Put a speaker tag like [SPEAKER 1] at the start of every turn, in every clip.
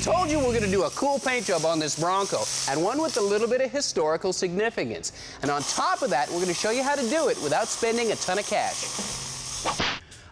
[SPEAKER 1] Told you we're going to do a cool paint job on this Bronco, and one with a little bit of historical significance. And on top of that, we're going to show you how to do it without spending a ton of cash.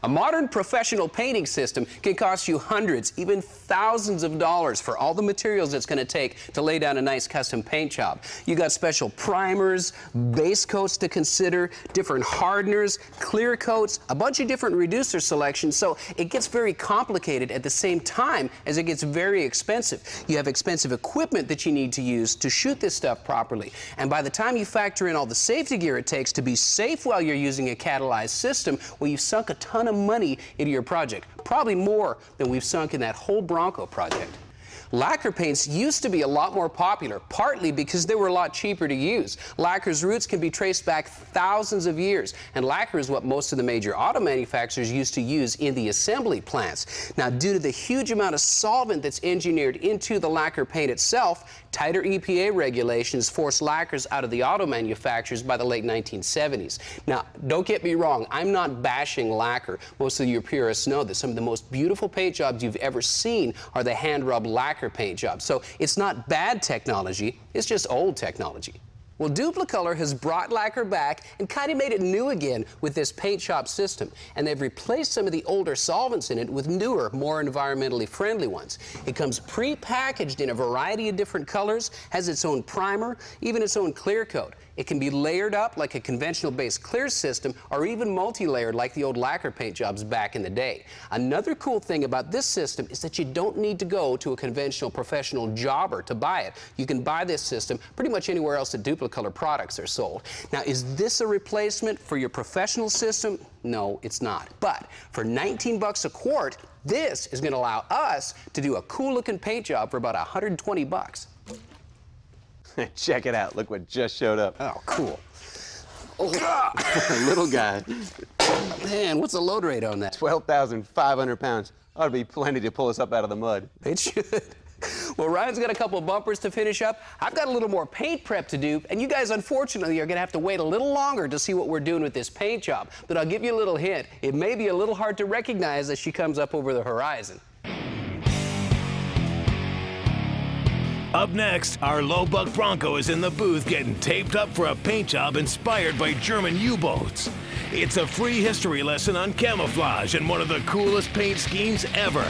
[SPEAKER 1] A modern professional painting system can cost you hundreds, even thousands of dollars for all the materials it's going to take to lay down a nice custom paint job. You got special primers, base coats to consider, different hardeners, clear coats, a bunch of different reducer selections, so it gets very complicated at the same time as it gets very expensive. You have expensive equipment that you need to use to shoot this stuff properly. And by the time you factor in all the safety gear it takes to be safe while you're using a catalyzed system, well, you've sunk a ton of money into your project, probably more than we've sunk in that whole Bronco project. Lacquer paints used to be a lot more popular, partly because they were a lot cheaper to use. Lacquer's roots can be traced back thousands of years, and lacquer is what most of the major auto manufacturers used to use in the assembly plants. Now, due to the huge amount of solvent that's engineered into the lacquer paint itself, tighter EPA regulations forced lacquers out of the auto manufacturers by the late 1970s. Now, don't get me wrong, I'm not bashing lacquer. Most of your purists know that some of the most beautiful paint jobs you've ever seen are the hand-rubbed lacquer paint jobs. So it's not bad technology, it's just old technology. Well, Dupli-Color has brought lacquer back and kind of made it new again with this paint shop system. And they've replaced some of the older solvents in it with newer, more environmentally friendly ones. It comes pre-packaged in a variety of different colors, has its own primer, even its own clear coat. It can be layered up like a conventional base clear system, or even multi-layered like the old lacquer paint jobs back in the day. Another cool thing about this system is that you don't need to go to a conventional professional jobber to buy it. You can buy this system pretty much anywhere else that Dupli-Color products are sold. Now, is this a replacement for your professional system? No, it's not. But for 19 bucks a quart, this is going to allow us to do a cool looking paint job for about 120 bucks.
[SPEAKER 2] Check it out. Look what just showed up.
[SPEAKER 1] Oh, cool.
[SPEAKER 2] Little guy.
[SPEAKER 1] Man, what's the load rate on that?
[SPEAKER 2] 12,500 pounds. Ought to be plenty to pull us up out of the mud.
[SPEAKER 1] It should. Well, Ryan's got a couple of bumpers to finish up. I've got a little more paint prep to do, and you guys, unfortunately, are going to have to wait a little longer to see what we're doing with this paint job. But I'll give you a little hint. It may be a little hard to recognize as she comes up over the horizon.
[SPEAKER 3] Up next, our low-buck Bronco is in the booth getting taped up for a paint job inspired by German U-boats. It's a free history lesson on camouflage and one of the coolest paint schemes ever.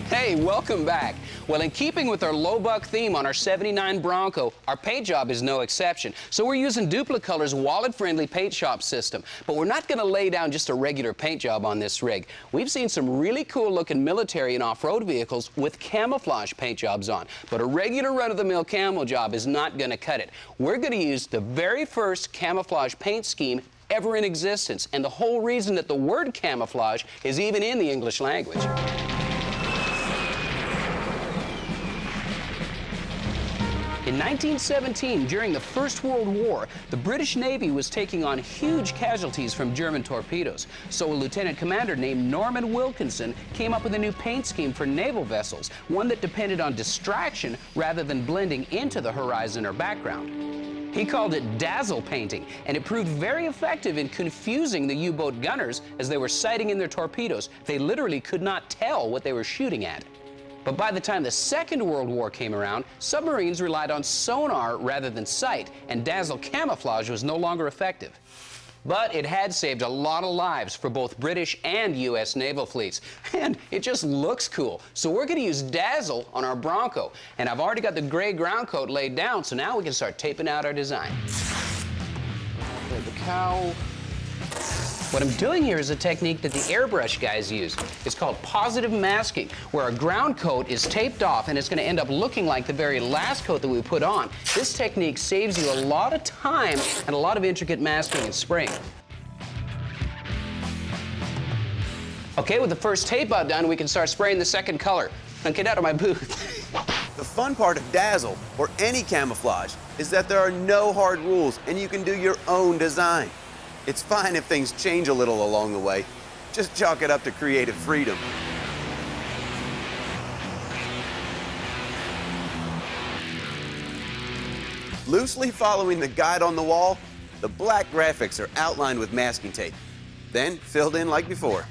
[SPEAKER 1] Hey, welcome back. Well, in keeping with our low buck theme on our 79 Bronco, our paint job is no exception. So we're using Dupli-Color's wallet-friendly paint shop system. But we're not going to lay down just a regular paint job on this rig. We've seen some really cool-looking military and off-road vehicles with camouflage paint jobs on. But a regular run-of-the-mill camo job is not going to cut it. We're going to use the very first camouflage paint scheme ever in existence, and the whole reason that the word camouflage is even in the English language. In 1917, during the First World War, the British Navy was taking on huge casualties from German torpedoes. So a lieutenant commander named Norman Wilkinson came up with a new paint scheme for naval vessels, one that depended on distraction rather than blending into the horizon or background. He called it dazzle painting, and it proved very effective in confusing the U-boat gunners as they were sighting in their torpedoes. They literally could not tell what they were shooting at. But by the time the Second World War came around, submarines relied on sonar rather than sight, and dazzle camouflage was no longer effective. But it had saved a lot of lives for both British and U.S. naval fleets. And it just looks cool. So we're going to use dazzle on our Bronco. And I've already got the gray ground coat laid down, so now we can start taping out our design. The cowl. What I'm doing here is a technique that the airbrush guys use. It's called positive masking, where a ground coat is taped off and it's going to end up looking like the very last coat that we put on. This technique saves you a lot of time and a lot of intricate masking and spraying. Okay, with the first tape out done, we can start spraying the second color. Now get out of my booth.
[SPEAKER 2] The fun part of dazzle, or any camouflage, is that there are no hard rules and you can do your own design. It's fine if things change a little along the way. Just chalk it up to creative freedom. Loosely following the guide on the wall, The black graphics are outlined with masking tape, then filled in like before.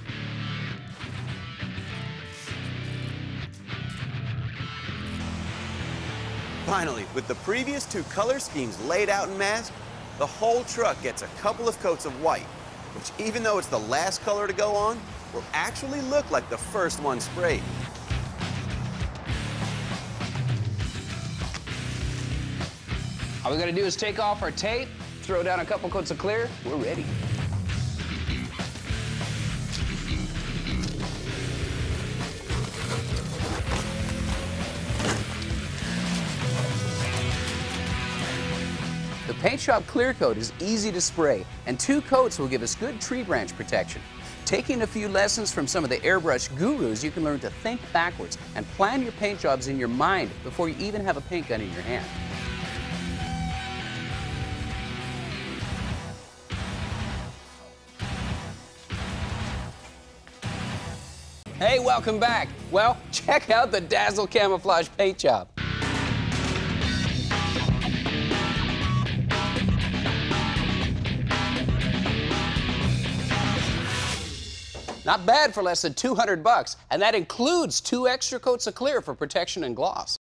[SPEAKER 2] Finally, with the previous two color schemes laid out and masked, the whole truck gets a couple of coats of white, which, even though it's the last color to go on, will actually look like the first one sprayed.
[SPEAKER 1] All we gotta do is take off our tape, throw down a couple coats of clear, we're ready. The paint shop clear coat is easy to spray, and 2 coats will give us good tree branch protection. Taking a few lessons from some of the airbrush gurus, you can learn to think backwards and plan your paint jobs in your mind before you even have a paint gun in your hand. Hey, welcome back. Well, check out the Dazzle Camouflage paint job. Not bad for less than $200, and that includes 2 extra coats of clear for protection and gloss.